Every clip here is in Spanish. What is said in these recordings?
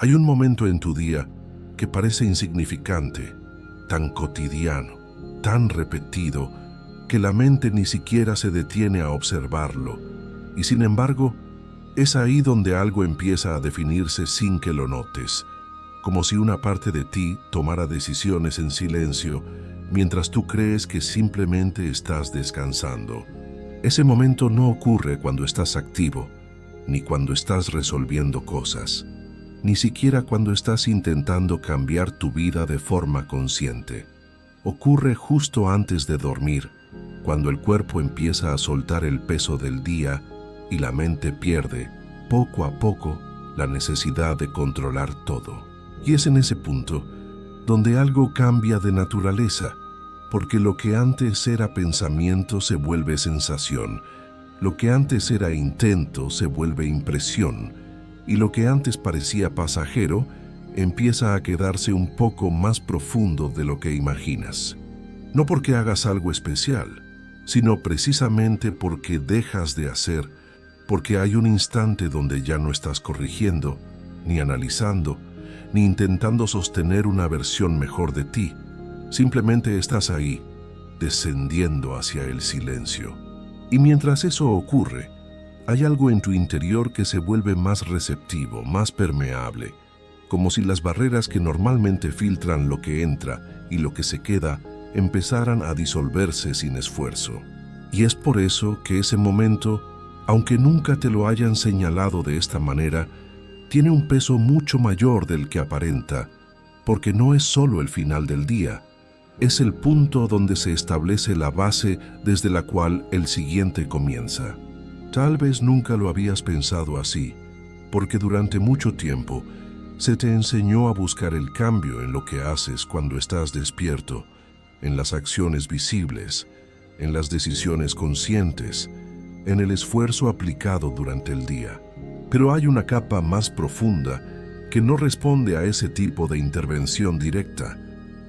Hay un momento en tu día que parece insignificante, tan cotidiano, tan repetido, que la mente ni siquiera se detiene a observarlo. Y sin embargo, es ahí donde algo empieza a definirse sin que lo notes, como si una parte de ti tomara decisiones en silencio, mientras tú crees que simplemente estás descansando. Ese momento no ocurre cuando estás activo, ni cuando estás resolviendo cosas, ni siquiera cuando estás intentando cambiar tu vida de forma consciente. Ocurre justo antes de dormir, cuando el cuerpo empieza a soltar el peso del día y la mente pierde, poco a poco, la necesidad de controlar todo. Y es en ese punto donde algo cambia de naturaleza, porque lo que antes era pensamiento se vuelve sensación, lo que antes era intento se vuelve impresión, y lo que antes parecía pasajero empieza a quedarse un poco más profundo de lo que imaginas. No porque hagas algo especial, sino precisamente porque dejas de hacer, porque hay un instante donde ya no estás corrigiendo, ni analizando, ni intentando sostener una versión mejor de ti. Simplemente estás ahí, descendiendo hacia el silencio. Y mientras eso ocurre, hay algo en tu interior que se vuelve más receptivo, más permeable, como si las barreras que normalmente filtran lo que entra y lo que se queda empezaran a disolverse sin esfuerzo. Y es por eso que ese momento, aunque nunca te lo hayan señalado de esta manera, tiene un peso mucho mayor del que aparenta, porque no es solo el final del día, es el punto donde se establece la base desde la cual el siguiente comienza. Tal vez nunca lo habías pensado así, porque durante mucho tiempo se te enseñó a buscar el cambio en lo que haces cuando estás despierto, en las acciones visibles, en las decisiones conscientes, en el esfuerzo aplicado durante el día. Pero hay una capa más profunda que no responde a ese tipo de intervención directa,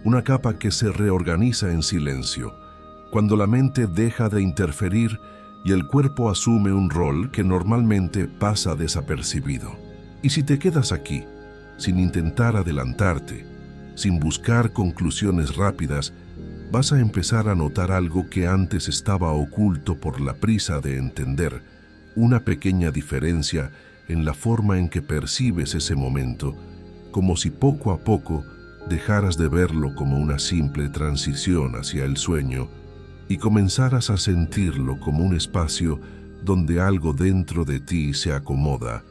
una capa que se reorganiza en silencio, cuando la mente deja de interferir y el cuerpo asume un rol que normalmente pasa desapercibido. Y si te quedas aquí, sin intentar adelantarte, sin buscar conclusiones rápidas, vas a empezar a notar algo que antes estaba oculto por la prisa de entender, una pequeña diferencia en la forma en que percibes ese momento, como si poco a poco dejaras de verlo como una simple transición hacia el sueño y comenzaras a sentirlo como un espacio donde algo dentro de ti se acomoda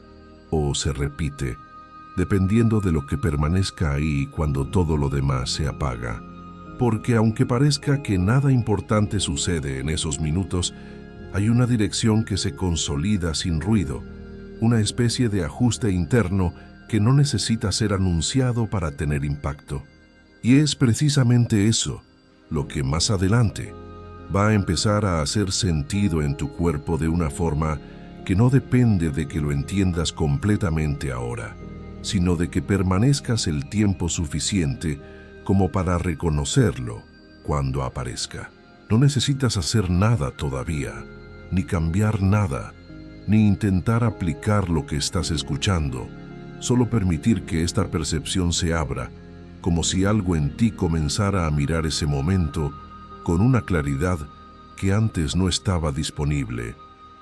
o se repite, dependiendo de lo que permanezca ahí cuando todo lo demás se apaga. Porque aunque parezca que nada importante sucede en esos minutos, hay una dirección que se consolida sin ruido, una especie de ajuste interno que no necesita ser anunciado para tener impacto. Y es precisamente eso lo que más adelante va a empezar a hacer sentido en tu cuerpo de una forma que no depende de que lo entiendas completamente ahora, sino de que permanezcas el tiempo suficiente como para reconocerlo cuando aparezca. No necesitas hacer nada todavía, ni cambiar nada, ni intentar aplicar lo que estás escuchando, solo permitir que esta percepción se abra, como si algo en ti comenzara a mirar ese momento con una claridad que antes no estaba disponible.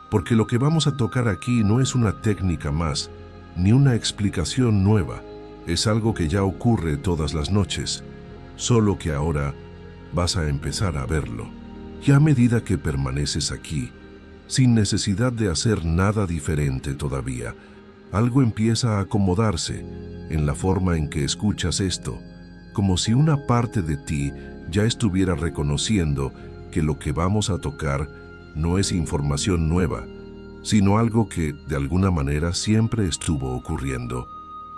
Porque lo que vamos a tocar aquí no es una técnica más, ni una explicación nueva, es algo que ya ocurre todas las noches, solo que ahora vas a empezar a verlo. Y a medida que permaneces aquí, sin necesidad de hacer nada diferente todavía, algo empieza a acomodarse en la forma en que escuchas esto, como si una parte de ti ya estuviera reconociendo que lo que vamos a tocar no es información nueva, sino algo que, de alguna manera, siempre estuvo ocurriendo,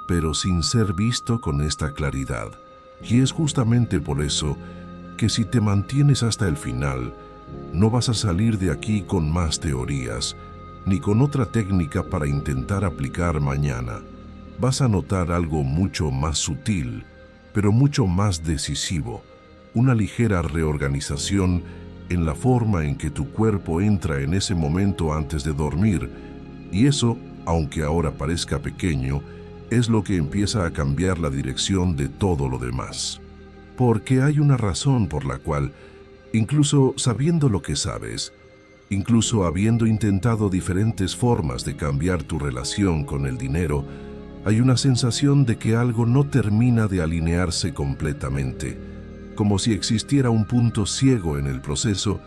pero sin ser visto con esta claridad. Y es justamente por eso que si te mantienes hasta el final, no vas a salir de aquí con más teorías, ni con otra técnica para intentar aplicar mañana. Vas a notar algo mucho más sutil, pero mucho más decisivo, una ligera reorganización en la forma en que tu cuerpo entra en ese momento antes de dormir, y eso, aunque ahora parezca pequeño, es lo que empieza a cambiar la dirección de todo lo demás. Porque hay una razón por la cual, incluso sabiendo lo que sabes, incluso habiendo intentado diferentes formas de cambiar tu relación con el dinero, hay una sensación de que algo no termina de alinearse completamente, como si existiera un punto ciego en el proceso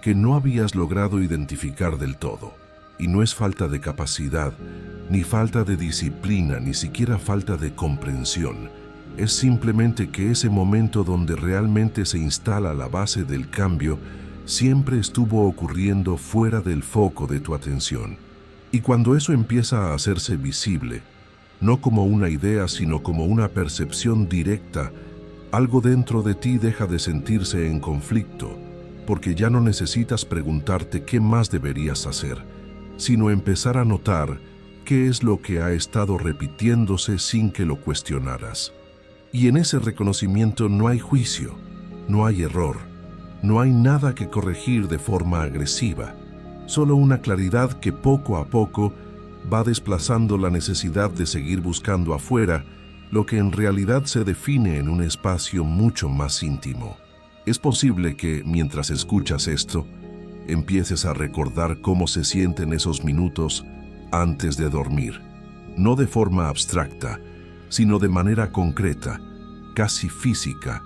que no habías logrado identificar del todo. Y no es falta de capacidad, ni falta de disciplina, ni siquiera falta de comprensión. Es simplemente que ese momento donde realmente se instala la base del cambio siempre estuvo ocurriendo fuera del foco de tu atención. Y cuando eso empieza a hacerse visible, no como una idea, sino como una percepción directa, algo dentro de ti deja de sentirse en conflicto, porque ya no necesitas preguntarte qué más deberías hacer, sino empezar a notar qué es lo que ha estado repitiéndose sin que lo cuestionaras. Y en ese reconocimiento no hay juicio, no hay error, no hay nada que corregir de forma agresiva, solo una claridad que poco a poco va desplazando la necesidad de seguir buscando afuera lo que en realidad se define en un espacio mucho más íntimo. Es posible que, mientras escuchas esto, empieces a recordar cómo se sienten esos minutos antes de dormir, no de forma abstracta, sino de manera concreta, casi física,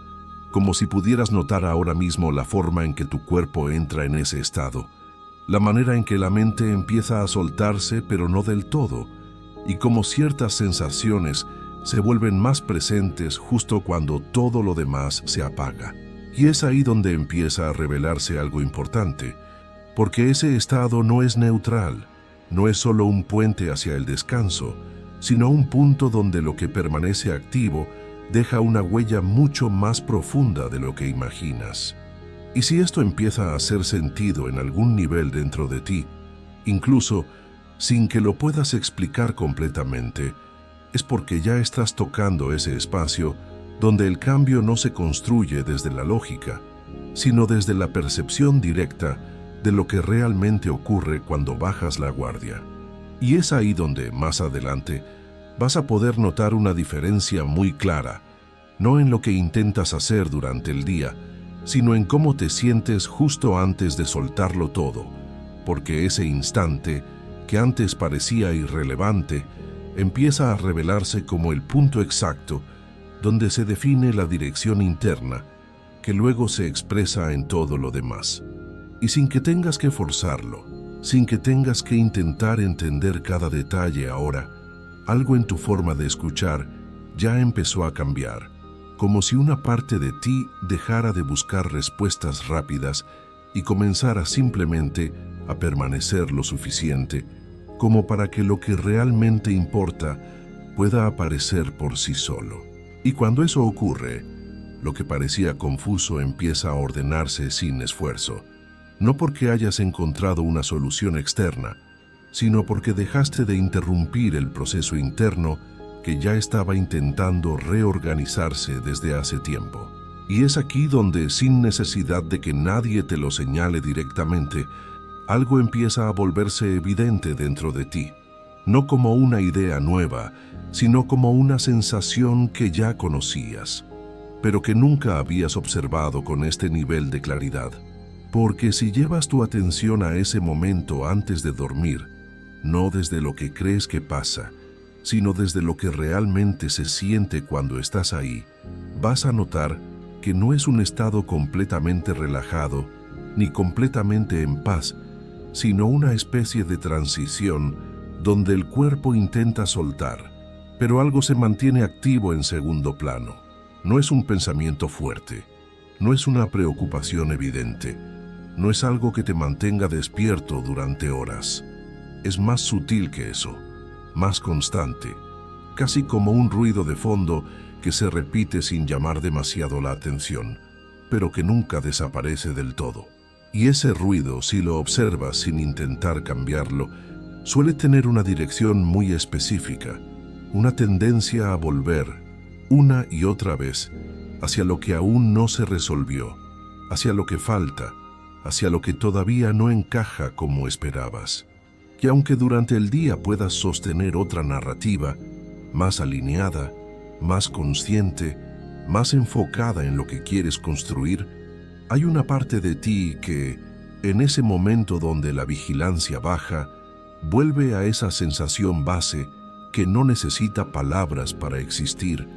como si pudieras notar ahora mismo la forma en que tu cuerpo entra en ese estado, la manera en que la mente empieza a soltarse pero no del todo, y cómo ciertas sensaciones se vuelven más presentes justo cuando todo lo demás se apaga. Y es ahí donde empieza a revelarse algo importante, porque ese estado no es neutral, no es solo un puente hacia el descanso, sino un punto donde lo que permanece activo deja una huella mucho más profunda de lo que imaginas. Y si esto empieza a hacer sentido en algún nivel dentro de ti, incluso sin que lo puedas explicar completamente, es porque ya estás tocando ese espacio donde el cambio no se construye desde la lógica, sino desde la percepción directa de lo que realmente ocurre cuando bajas la guardia. Y es ahí donde, más adelante, vas a poder notar una diferencia muy clara, no en lo que intentas hacer durante el día, sino en cómo te sientes justo antes de soltarlo todo, porque ese instante, que antes parecía irrelevante, empieza a revelarse como el punto exacto donde se define la dirección interna, que luego se expresa en todo lo demás. Y sin que tengas que forzarlo, sin que tengas que intentar entender cada detalle ahora, algo en tu forma de escuchar ya empezó a cambiar, como si una parte de ti dejara de buscar respuestas rápidas y comenzara simplemente a permanecer lo suficiente como para que lo que realmente importa pueda aparecer por sí solo. Y cuando eso ocurre, lo que parecía confuso empieza a ordenarse sin esfuerzo, no porque hayas encontrado una solución externa, sino porque dejaste de interrumpir el proceso interno que ya estaba intentando reorganizarse desde hace tiempo. Y es aquí donde, sin necesidad de que nadie te lo señale directamente, algo empieza a volverse evidente dentro de ti, no como una idea nueva, sino como una sensación que ya conocías, pero que nunca habías observado con este nivel de claridad. Porque si llevas tu atención a ese momento antes de dormir, no desde lo que crees que pasa, sino desde lo que realmente se siente cuando estás ahí, vas a notar que no es un estado completamente relajado ni completamente en paz, sino una especie de transición donde el cuerpo intenta soltar, pero algo se mantiene activo en segundo plano. No es un pensamiento fuerte, no es una preocupación evidente, no es algo que te mantenga despierto durante horas. Es más sutil que eso, más constante, casi como un ruido de fondo que se repite sin llamar demasiado la atención, pero que nunca desaparece del todo. Y ese ruido, si lo observas sin intentar cambiarlo, suele tener una dirección muy específica, una tendencia a volver, una y otra vez, hacia lo que aún no se resolvió, hacia lo que falta, hacia lo que todavía no encaja como esperabas. Y aunque durante el día puedas sostener otra narrativa, más alineada, más consciente, más enfocada en lo que quieres construir, hay una parte de ti que, en ese momento donde la vigilancia baja, vuelve a esa sensación base que no necesita palabras para existir,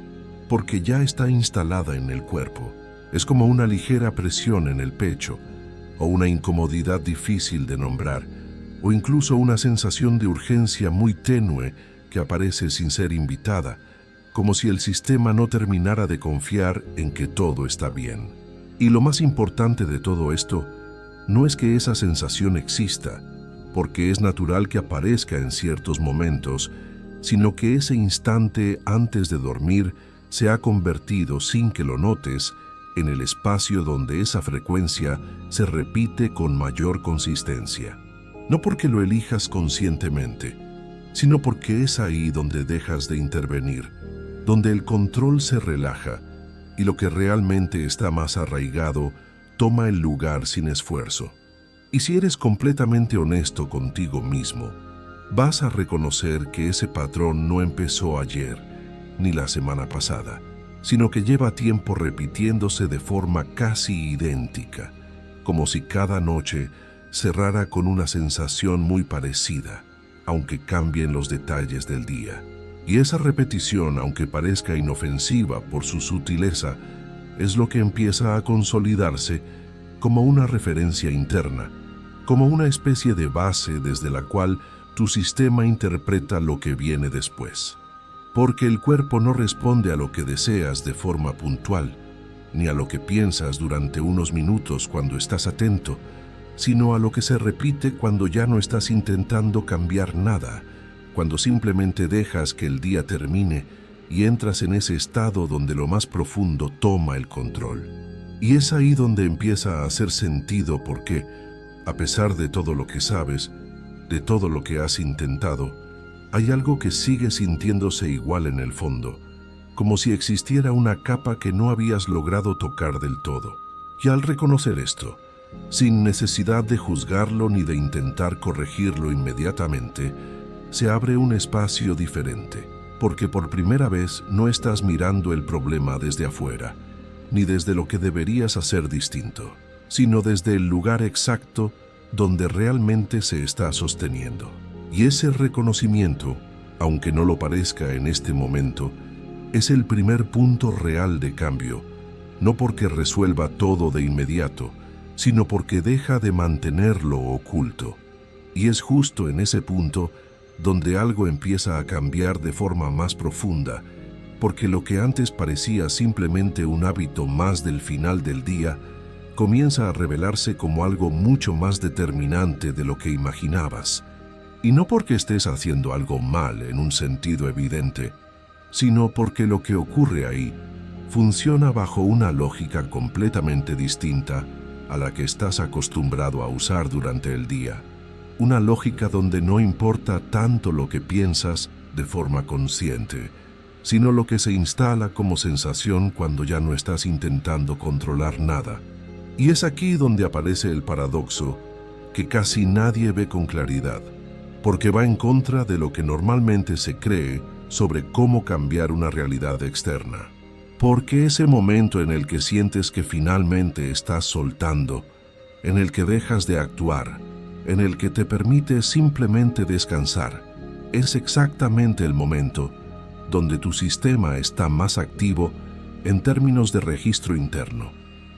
porque ya está instalada en el cuerpo. Es como una ligera presión en el pecho, o una incomodidad difícil de nombrar, o incluso una sensación de urgencia muy tenue que aparece sin ser invitada, como si el sistema no terminara de confiar en que todo está bien. Y lo más importante de todo esto no es que esa sensación exista, porque es natural que aparezca en ciertos momentos, sino que ese instante antes de dormir se ha convertido, sin que lo notes, en el espacio donde esa frecuencia se repite con mayor consistencia. No porque lo elijas conscientemente, sino porque es ahí donde dejas de intervenir, donde el control se relaja y lo que realmente está más arraigado toma el lugar sin esfuerzo. Y si eres completamente honesto contigo mismo, vas a reconocer que ese patrón no empezó ayer ni la semana pasada, sino que lleva tiempo repitiéndose de forma casi idéntica, como si cada noche cerrara con una sensación muy parecida, aunque cambien los detalles del día. Y esa repetición, aunque parezca inofensiva por su sutileza, es lo que empieza a consolidarse como una referencia interna, como una especie de base desde la cual tu sistema interpreta lo que viene después. Porque el cuerpo no responde a lo que deseas de forma puntual, ni a lo que piensas durante unos minutos cuando estás atento, sino a lo que se repite cuando ya no estás intentando cambiar nada, cuando simplemente dejas que el día termine y entras en ese estado donde lo más profundo toma el control. Y es ahí donde empieza a hacer sentido porque, a pesar de todo lo que sabes, de todo lo que has intentado, hay algo que sigue sintiéndose igual en el fondo, como si existiera una capa que no habías logrado tocar del todo. Y al reconocer esto, sin necesidad de juzgarlo ni de intentar corregirlo inmediatamente, se abre un espacio diferente, porque por primera vez no estás mirando el problema desde afuera, ni desde lo que deberías hacer distinto, sino desde el lugar exacto donde realmente se está sosteniendo. Y ese reconocimiento, aunque no lo parezca en este momento, es el primer punto real de cambio, no porque resuelva todo de inmediato, sino porque deja de mantenerlo oculto. Y es justo en ese punto donde algo empieza a cambiar de forma más profunda, porque lo que antes parecía simplemente un hábito más del final del día, comienza a revelarse como algo mucho más determinante de lo que imaginabas. Y no porque estés haciendo algo mal en un sentido evidente, sino porque lo que ocurre ahí funciona bajo una lógica completamente distinta a la que estás acostumbrado a usar durante el día. Una lógica donde no importa tanto lo que piensas de forma consciente, sino lo que se instala como sensación cuando ya no estás intentando controlar nada. Y es aquí donde aparece el paradoxo que casi nadie ve con claridad, porque va en contra de lo que normalmente se cree sobre cómo cambiar una realidad externa. Porque ese momento en el que sientes que finalmente estás soltando, en el que dejas de actuar, en el que te permites simplemente descansar, es exactamente el momento donde tu sistema está más activo en términos de registro interno,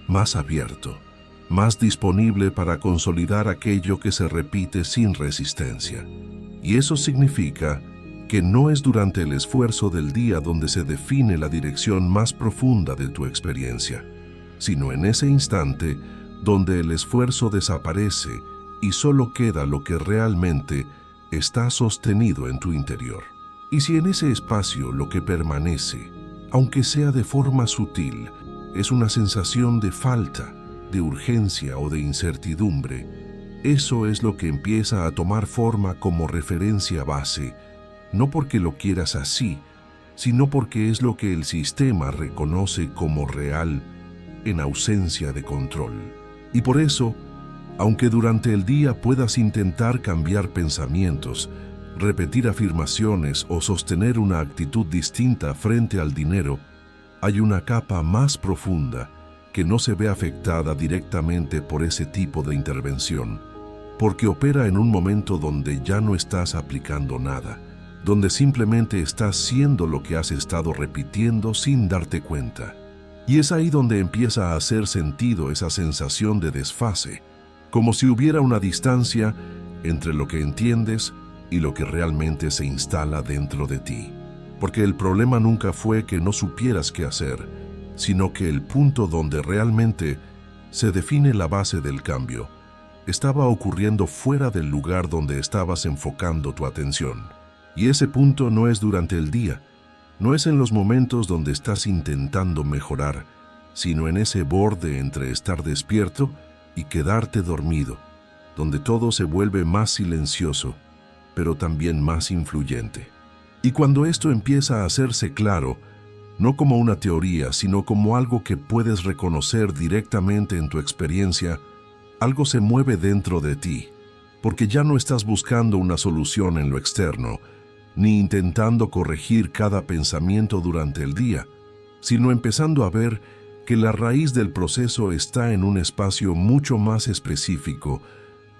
más abierto, más disponible para consolidar aquello que se repite sin resistencia. Y eso significa que no es durante el esfuerzo del día donde se define la dirección más profunda de tu experiencia, sino en ese instante donde el esfuerzo desaparece y solo queda lo que realmente está sostenido en tu interior. Y si en ese espacio lo que permanece, aunque sea de forma sutil, es una sensación de falta, de urgencia o de incertidumbre, eso es lo que empieza a tomar forma como referencia base, no porque lo quieras así, sino porque es lo que el sistema reconoce como real en ausencia de control. Y por eso, aunque durante el día puedas intentar cambiar pensamientos, repetir afirmaciones o sostener una actitud distinta frente al dinero, hay una capa más profunda que no se ve afectada directamente por ese tipo de intervención, porque opera en un momento donde ya no estás aplicando nada, donde simplemente estás siendo lo que has estado repitiendo sin darte cuenta. Y es ahí donde empieza a hacer sentido esa sensación de desfase, como si hubiera una distancia entre lo que entiendes y lo que realmente se instala dentro de ti. Porque el problema nunca fue que no supieras qué hacer, sino que el punto donde realmente se define la base del cambio estaba ocurriendo fuera del lugar donde estabas enfocando tu atención. Y ese punto no es durante el día, no es en los momentos donde estás intentando mejorar, sino en ese borde entre estar despierto y quedarte dormido, donde todo se vuelve más silencioso, pero también más influyente. Y cuando esto empieza a hacerse claro, no como una teoría, sino como algo que puedes reconocer directamente en tu experiencia, algo se mueve dentro de ti, porque ya no estás buscando una solución en lo externo, ni intentando corregir cada pensamiento durante el día, sino empezando a ver que la raíz del proceso está en un espacio mucho más específico,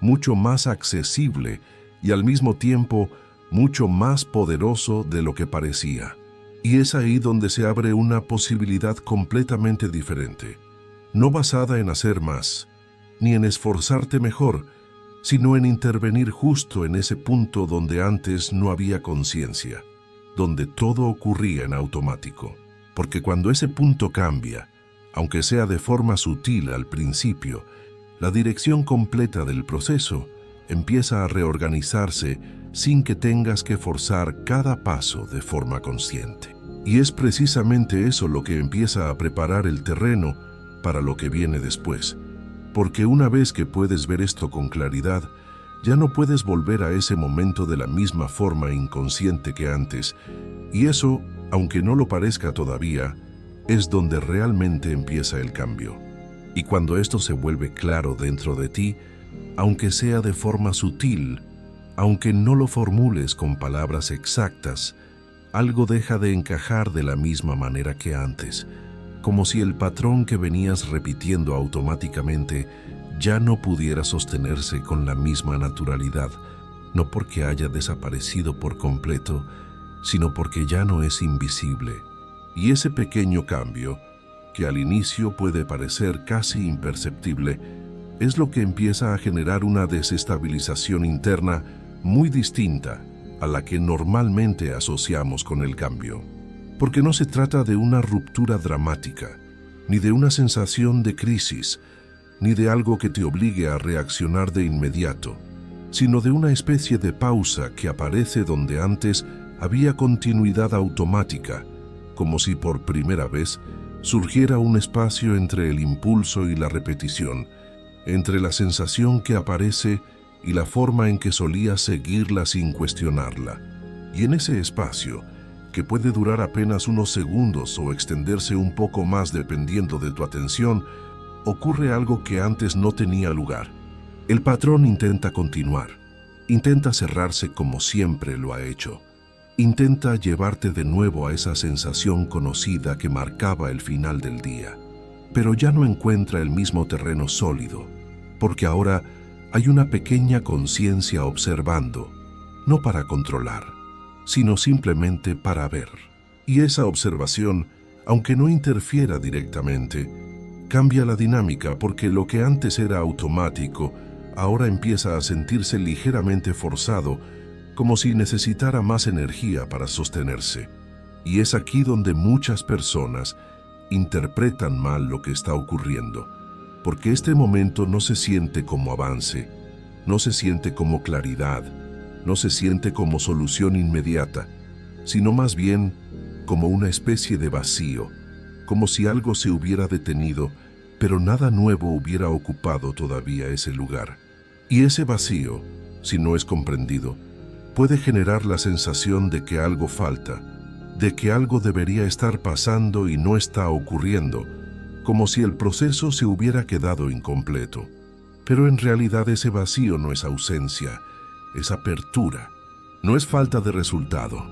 mucho más accesible y al mismo tiempo mucho más poderoso de lo que parecía. Y es ahí donde se abre una posibilidad completamente diferente, no basada en hacer más, ni en esforzarte mejor, sino en intervenir justo en ese punto donde antes no había conciencia, donde todo ocurría en automático. Porque cuando ese punto cambia, aunque sea de forma sutil al principio, la dirección completa del proceso empieza a reorganizarse sin que tengas que forzar cada paso de forma consciente. Y es precisamente eso lo que empieza a preparar el terreno para lo que viene después. Porque una vez que puedes ver esto con claridad, ya no puedes volver a ese momento de la misma forma inconsciente que antes. Y eso, aunque no lo parezca todavía, es donde realmente empieza el cambio. Y cuando esto se vuelve claro dentro de ti, aunque sea de forma sutil, aunque no lo formules con palabras exactas, algo deja de encajar de la misma manera que antes, como si el patrón que venías repitiendo automáticamente ya no pudiera sostenerse con la misma naturalidad, no porque haya desaparecido por completo, sino porque ya no es invisible. Y ese pequeño cambio, que al inicio puede parecer casi imperceptible, es lo que empieza a generar una desestabilización interna muy distinta a la que normalmente asociamos con el cambio. Porque no se trata de una ruptura dramática, ni de una sensación de crisis, ni de algo que te obligue a reaccionar de inmediato, sino de una especie de pausa que aparece donde antes había continuidad automática, como si por primera vez surgiera un espacio entre el impulso y la repetición, entre la sensación que aparece y la forma en que solías seguirla sin cuestionarla. Y en ese espacio, que puede durar apenas unos segundos o extenderse un poco más dependiendo de tu atención, ocurre algo que antes no tenía lugar. El patrón intenta continuar, intenta cerrarse como siempre lo ha hecho, intenta llevarte de nuevo a esa sensación conocida que marcaba el final del día, pero ya no encuentra el mismo terreno sólido, porque ahora hay una pequeña conciencia observando, no para controlar, sino simplemente para ver. Y esa observación, aunque no interfiera directamente, cambia la dinámica porque lo que antes era automático, ahora empieza a sentirse ligeramente forzado, como si necesitara más energía para sostenerse. Y es aquí donde muchas personas interpretan mal lo que está ocurriendo, porque este momento no se siente como avance, no se siente como claridad, no se siente como solución inmediata, sino más bien como una especie de vacío, como si algo se hubiera detenido, pero nada nuevo hubiera ocupado todavía ese lugar. Y ese vacío, si no es comprendido, puede generar la sensación de que algo falta, de que algo debería estar pasando y no está ocurriendo, como si el proceso se hubiera quedado incompleto. Pero en realidad ese vacío no es ausencia, es apertura. No es falta de resultado,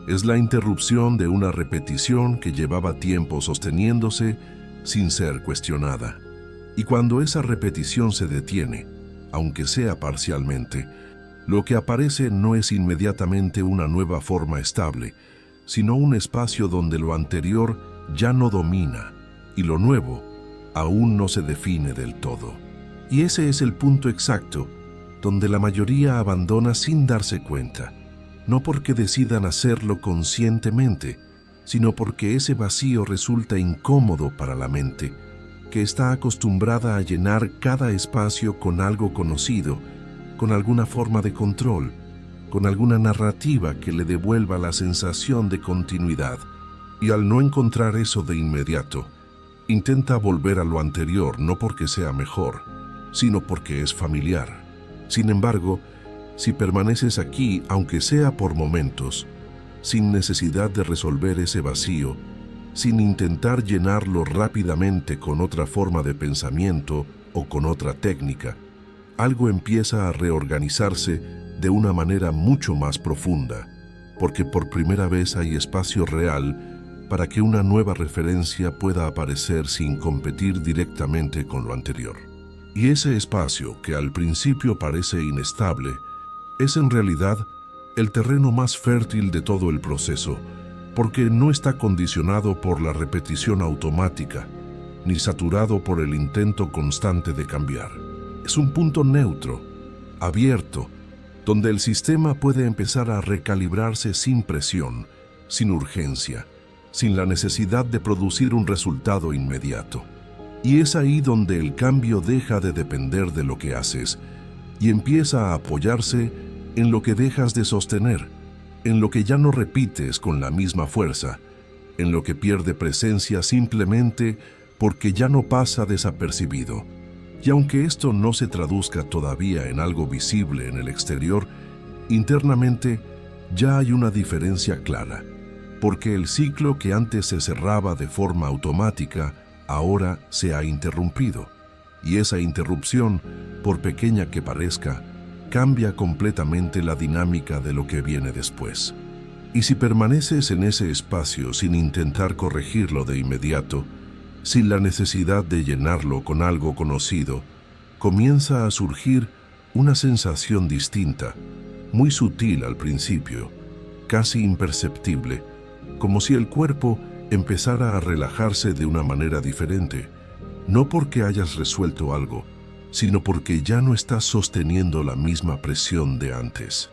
es la interrupción de una repetición que llevaba tiempo sosteniéndose sin ser cuestionada. Y cuando esa repetición se detiene, aunque sea parcialmente, lo que aparece no es inmediatamente una nueva forma estable, sino un espacio donde lo anterior ya no domina y lo nuevo aún no se define del todo. Y ese es el punto exacto donde la mayoría abandona sin darse cuenta, no porque decidan hacerlo conscientemente, sino porque ese vacío resulta incómodo para la mente, que está acostumbrada a llenar cada espacio con algo conocido, con alguna forma de control, con alguna narrativa que le devuelva la sensación de continuidad. Y al no encontrar eso de inmediato, intenta volver a lo anterior no porque sea mejor, sino porque es familiar. Sin embargo, si permaneces aquí, aunque sea por momentos, sin necesidad de resolver ese vacío, sin intentar llenarlo rápidamente con otra forma de pensamiento o con otra técnica, algo empieza a reorganizarse de una manera mucho más profunda, porque por primera vez hay espacio real para que una nueva referencia pueda aparecer sin competir directamente con lo anterior. Y ese espacio, que al principio parece inestable, es en realidad el terreno más fértil de todo el proceso, porque no está condicionado por la repetición automática, ni saturado por el intento constante de cambiar. Es un punto neutro, abierto, donde el sistema puede empezar a recalibrarse sin presión, sin urgencia, sin la necesidad de producir un resultado inmediato. Y es ahí donde el cambio deja de depender de lo que haces y empieza a apoyarse en lo que dejas de sostener, en lo que ya no repites con la misma fuerza, en lo que pierde presencia simplemente porque ya no pasa desapercibido. Y aunque esto no se traduzca todavía en algo visible en el exterior, internamente ya hay una diferencia clara, porque el ciclo que antes se cerraba de forma automática ahora se ha interrumpido, y esa interrupción, por pequeña que parezca, cambia completamente la dinámica de lo que viene después. Y si permaneces en ese espacio sin intentar corregirlo de inmediato, sin la necesidad de llenarlo con algo conocido, comienza a surgir una sensación distinta, muy sutil al principio, casi imperceptible, como si el cuerpo empezara a relajarse de una manera diferente, no porque hayas resuelto algo, sino porque ya no estás sosteniendo la misma presión de antes.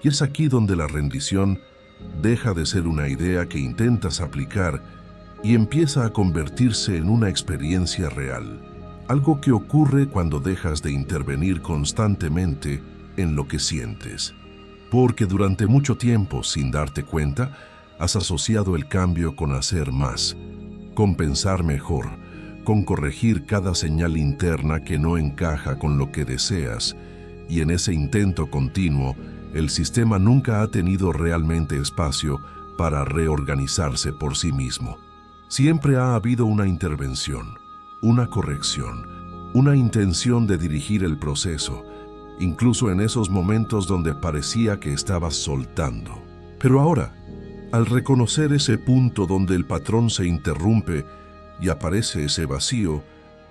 Y es aquí donde la rendición deja de ser una idea que intentas aplicar y empieza a convertirse en una experiencia real, algo que ocurre cuando dejas de intervenir constantemente en lo que sientes. Porque durante mucho tiempo, sin darte cuenta, has asociado el cambio con hacer más, con pensar mejor, con corregir cada señal interna que no encaja con lo que deseas, y en ese intento continuo, el sistema nunca ha tenido realmente espacio para reorganizarse por sí mismo. Siempre ha habido una intervención, una corrección, una intención de dirigir el proceso, incluso en esos momentos donde parecía que estabas soltando. Pero ahora, al reconocer ese punto donde el patrón se interrumpe y aparece ese vacío,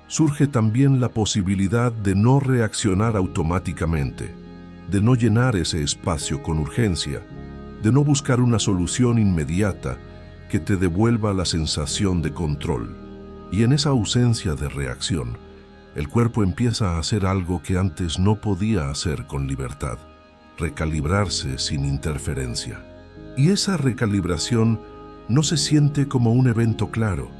surge también la posibilidad de no reaccionar automáticamente, de no llenar ese espacio con urgencia, de no buscar una solución inmediata que te devuelva la sensación de control. Y en esa ausencia de reacción, el cuerpo empieza a hacer algo que antes no podía hacer con libertad: recalibrarse sin interferencia. Y esa recalibración no se siente como un evento claro,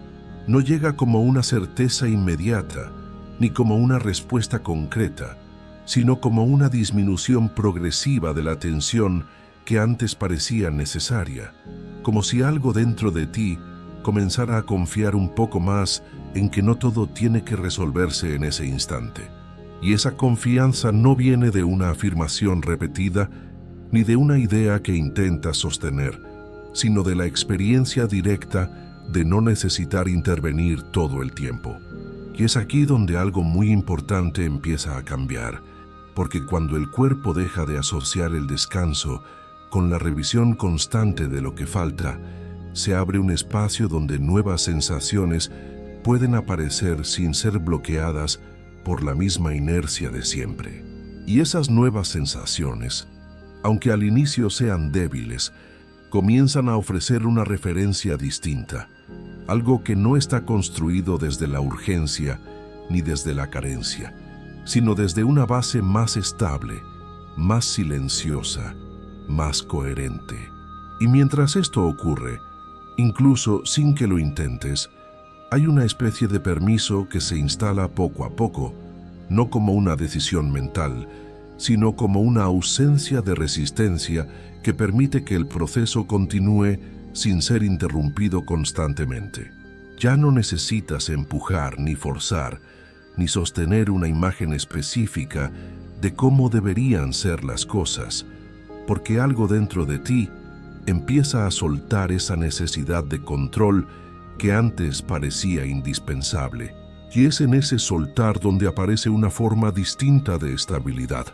no llega como una certeza inmediata, ni como una respuesta concreta, sino como una disminución progresiva de la tensión que antes parecía necesaria, como si algo dentro de ti comenzara a confiar un poco más en que no todo tiene que resolverse en ese instante. Y esa confianza no viene de una afirmación repetida, ni de una idea que intentas sostener, sino de la experiencia directa de no necesitar intervenir todo el tiempo. Y es aquí donde algo muy importante empieza a cambiar, porque cuando el cuerpo deja de asociar el descanso con la revisión constante de lo que falta, se abre un espacio donde nuevas sensaciones pueden aparecer sin ser bloqueadas por la misma inercia de siempre. Y esas nuevas sensaciones, aunque al inicio sean débiles, comienzan a ofrecer una referencia distinta, algo que no está construido desde la urgencia ni desde la carencia, sino desde una base más estable, más silenciosa, más coherente. Y mientras esto ocurre, incluso sin que lo intentes, hay una especie de permiso que se instala poco a poco, no como una decisión mental, sino como una ausencia de resistencia que permite que el proceso continúe sin ser interrumpido constantemente. Ya no necesitas empujar, ni forzar, ni sostener una imagen específica de cómo deberían ser las cosas, porque algo dentro de ti empieza a soltar esa necesidad de control que antes parecía indispensable. Y es en ese soltar donde aparece una forma distinta de estabilidad,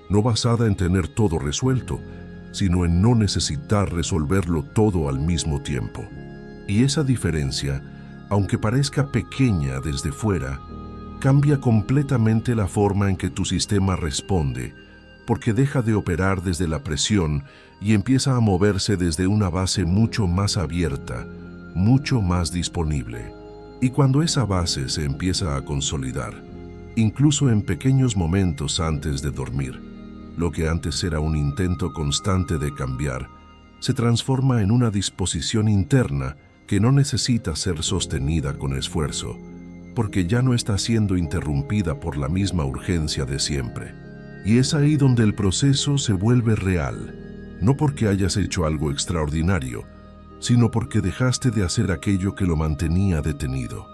no basada en tener todo resuelto, sino en no necesitar resolverlo todo al mismo tiempo. Y esa diferencia, aunque parezca pequeña desde fuera, cambia completamente la forma en que tu sistema responde, porque deja de operar desde la presión y empieza a moverse desde una base mucho más abierta, mucho más disponible. Y cuando esa base se empieza a consolidar, incluso en pequeños momentos antes de dormir, lo que antes era un intento constante de cambiar, se transforma en una disposición interna que no necesita ser sostenida con esfuerzo, porque ya no está siendo interrumpida por la misma urgencia de siempre. Y es ahí donde el proceso se vuelve real, no porque hayas hecho algo extraordinario, sino porque dejaste de hacer aquello que lo mantenía detenido.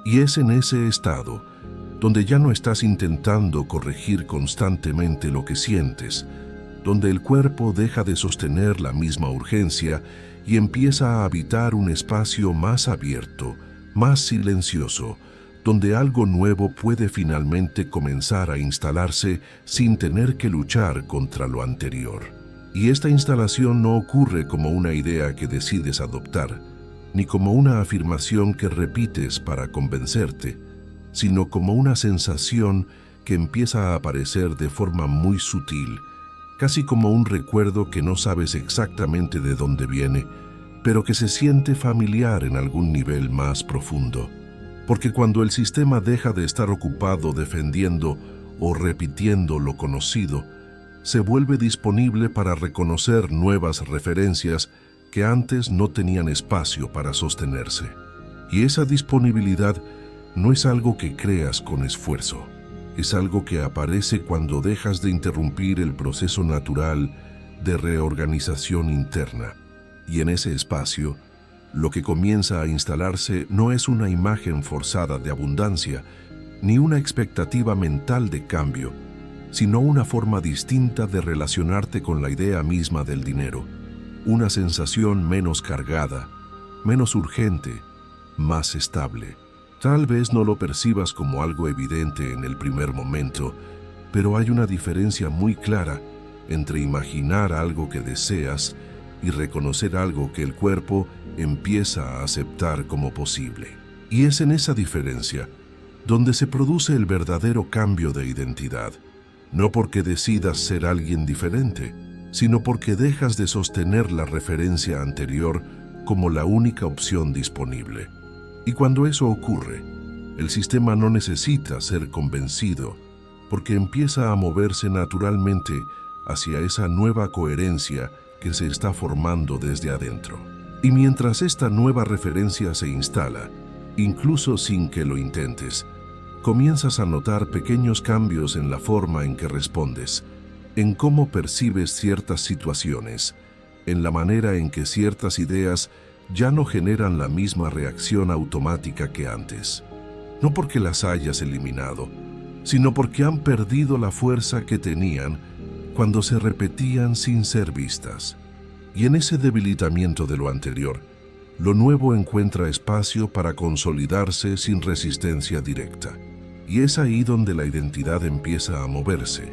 Y es en ese estado donde ya no estás intentando corregir constantemente lo que sientes, donde el cuerpo deja de sostener la misma urgencia y empieza a habitar un espacio más abierto, más silencioso, donde algo nuevo puede finalmente comenzar a instalarse sin tener que luchar contra lo anterior. Y esta instalación no ocurre como una idea que decides adoptar, ni como una afirmación que repites para convencerte, sino como una sensación que empieza a aparecer de forma muy sutil, casi como un recuerdo que no sabes exactamente de dónde viene, pero que se siente familiar en algún nivel más profundo. Porque cuando el sistema deja de estar ocupado defendiendo o repitiendo lo conocido, se vuelve disponible para reconocer nuevas referencias que antes no tenían espacio para sostenerse. Y esa disponibilidad no es algo que creas con esfuerzo, es algo que aparece cuando dejas de interrumpir el proceso natural de reorganización interna. Y en ese espacio, lo que comienza a instalarse no es una imagen forzada de abundancia, ni una expectativa mental de cambio, sino una forma distinta de relacionarte con la idea misma del dinero, una sensación menos cargada, menos urgente, más estable. Tal vez no lo percibas como algo evidente en el primer momento, pero hay una diferencia muy clara entre imaginar algo que deseas y reconocer algo que el cuerpo empieza a aceptar como posible. Y es en esa diferencia donde se produce el verdadero cambio de identidad, no porque decidas ser alguien diferente, sino porque dejas de sostener la referencia anterior como la única opción disponible. Y cuando eso ocurre, el sistema no necesita ser convencido, porque empieza a moverse naturalmente hacia esa nueva coherencia que se está formando desde adentro. Y mientras esta nueva referencia se instala, incluso sin que lo intentes, comienzas a notar pequeños cambios en la forma en que respondes, en cómo percibes ciertas situaciones, en la manera en que ciertas ideas ya no generan la misma reacción automática que antes. No porque las hayas eliminado, sino porque han perdido la fuerza que tenían cuando se repetían sin ser vistas. Y en ese debilitamiento de lo anterior, lo nuevo encuentra espacio para consolidarse sin resistencia directa. Y es ahí donde la identidad empieza a moverse,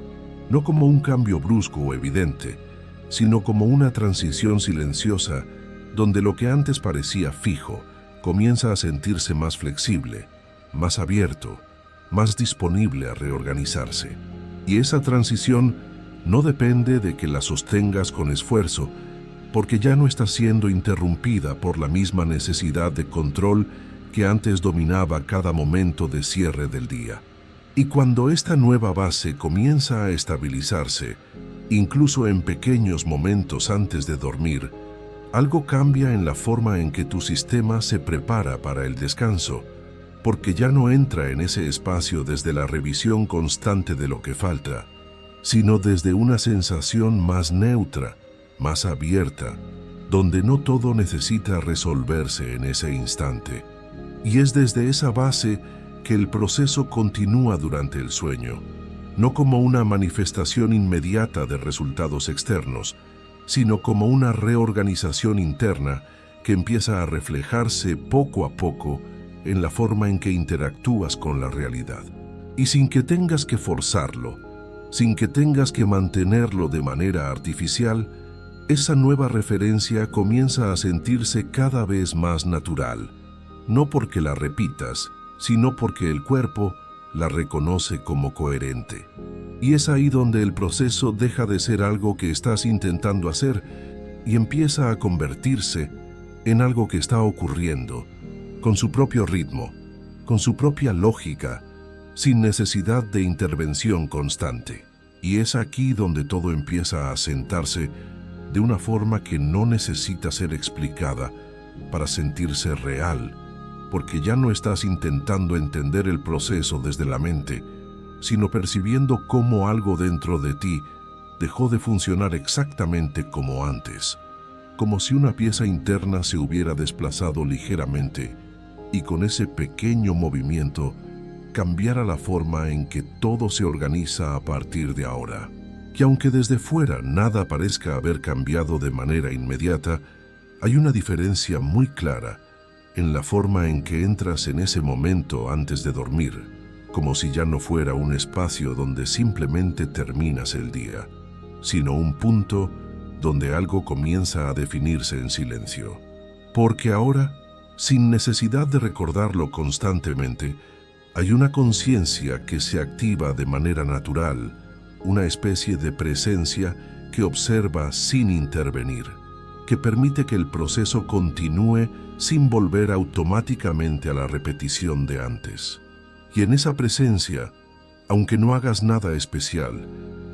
no como un cambio brusco o evidente, sino como una transición silenciosa donde lo que antes parecía fijo comienza a sentirse más flexible, más abierto, más disponible a reorganizarse. Y esa transición no depende de que la sostengas con esfuerzo, porque ya no está siendo interrumpida por la misma necesidad de control que antes dominaba cada momento de cierre del día. Y cuando esta nueva base comienza a estabilizarse, incluso en pequeños momentos antes de dormir, algo cambia en la forma en que tu sistema se prepara para el descanso, porque ya no entra en ese espacio desde la revisión constante de lo que falta, sino desde una sensación más neutra, más abierta, donde no todo necesita resolverse en ese instante. Y es desde esa base que el proceso continúa durante el sueño, no como una manifestación inmediata de resultados externos, sino como una reorganización interna que empieza a reflejarse poco a poco en la forma en que interactúas con la realidad. Y sin que tengas que forzarlo, sin que tengas que mantenerlo de manera artificial, esa nueva referencia comienza a sentirse cada vez más natural, no porque la repitas, sino porque el cuerpo la reconoce como coherente. Y es ahí donde el proceso deja de ser algo que estás intentando hacer y empieza a convertirse en algo que está ocurriendo, con su propio ritmo, con su propia lógica, sin necesidad de intervención constante. Y es aquí donde todo empieza a sentarse de una forma que no necesita ser explicada para sentirse real, porque ya no estás intentando entender el proceso desde la mente, sino percibiendo cómo algo dentro de ti dejó de funcionar exactamente como antes, como si una pieza interna se hubiera desplazado ligeramente y con ese pequeño movimiento cambiara la forma en que todo se organiza a partir de ahora. Y aunque desde fuera nada parezca haber cambiado de manera inmediata, hay una diferencia muy clara en la forma en que entras en ese momento antes de dormir, como si ya no fuera un espacio donde simplemente terminas el día, sino un punto donde algo comienza a definirse en silencio. Porque ahora, sin necesidad de recordarlo constantemente, hay una conciencia que se activa de manera natural, una especie de presencia que observa sin intervenir, que permite que el proceso continúe sin volver automáticamente a la repetición de antes. Y en esa presencia, aunque no hagas nada especial,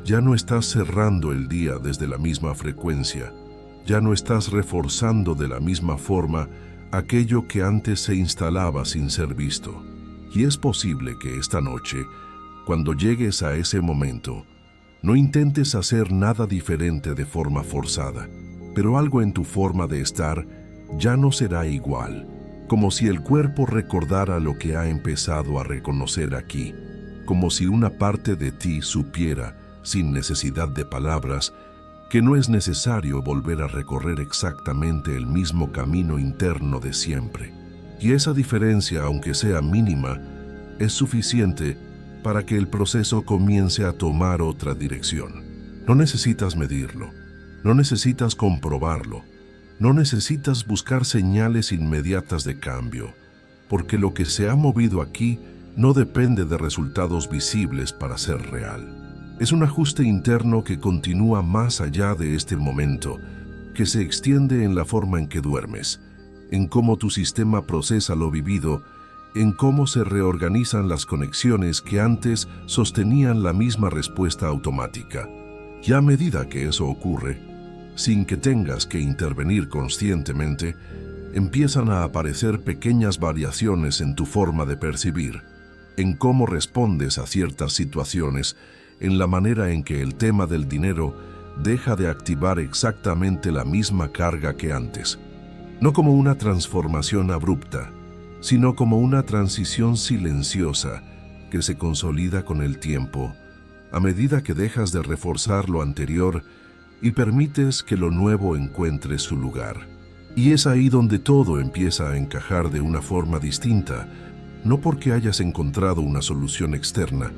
ya no estás cerrando el día desde la misma frecuencia, ya no estás reforzando de la misma forma aquello que antes se instalaba sin ser visto. Y es posible que esta noche, cuando llegues a ese momento, no intentes hacer nada diferente de forma forzada, pero algo en tu forma de estar ya no será igual, como si el cuerpo recordara lo que ha empezado a reconocer aquí, como si una parte de ti supiera, sin necesidad de palabras, que no es necesario volver a recorrer exactamente el mismo camino interno de siempre. Y esa diferencia, aunque sea mínima, es suficiente para que el proceso comience a tomar otra dirección. No necesitas medirlo, no necesitas comprobarlo, no necesitas buscar señales inmediatas de cambio, porque lo que se ha movido aquí no depende de resultados visibles para ser real. Es un ajuste interno que continúa más allá de este momento, que se extiende en la forma en que duermes, en cómo tu sistema procesa lo vivido, en cómo se reorganizan las conexiones que antes sostenían la misma respuesta automática. Y a medida que eso ocurre, sin que tengas que intervenir conscientemente, empiezan a aparecer pequeñas variaciones en tu forma de percibir, en cómo respondes a ciertas situaciones, en la manera en que el tema del dinero deja de activar exactamente la misma carga que antes. No como una transformación abrupta, sino como una transición silenciosa que se consolida con el tiempo, a medida que dejas de reforzar lo anterior y permites que lo nuevo encuentre su lugar. Y es ahí donde todo empieza a encajar de una forma distinta, no porque hayas encontrado una solución externa,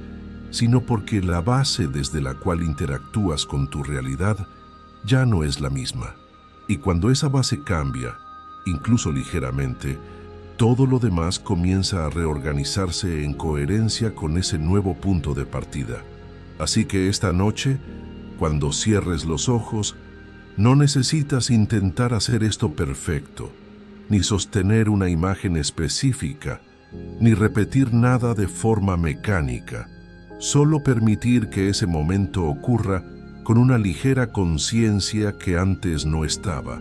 sino porque la base desde la cual interactúas con tu realidad ya no es la misma. Y cuando esa base cambia, incluso ligeramente, todo lo demás comienza a reorganizarse en coherencia con ese nuevo punto de partida. Así que esta noche, cuando cierres los ojos, no necesitas intentar hacer esto perfecto, ni sostener una imagen específica, ni repetir nada de forma mecánica. Solo permitir que ese momento ocurra con una ligera conciencia que antes no estaba,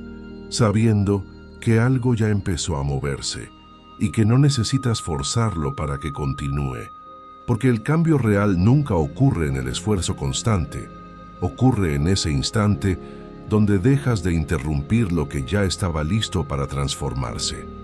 sabiendo que algo ya empezó a moverse y que no necesitas forzarlo para que continúe, porque el cambio real nunca ocurre en el esfuerzo constante, ocurre en ese instante donde dejas de interrumpir lo que ya estaba listo para transformarse.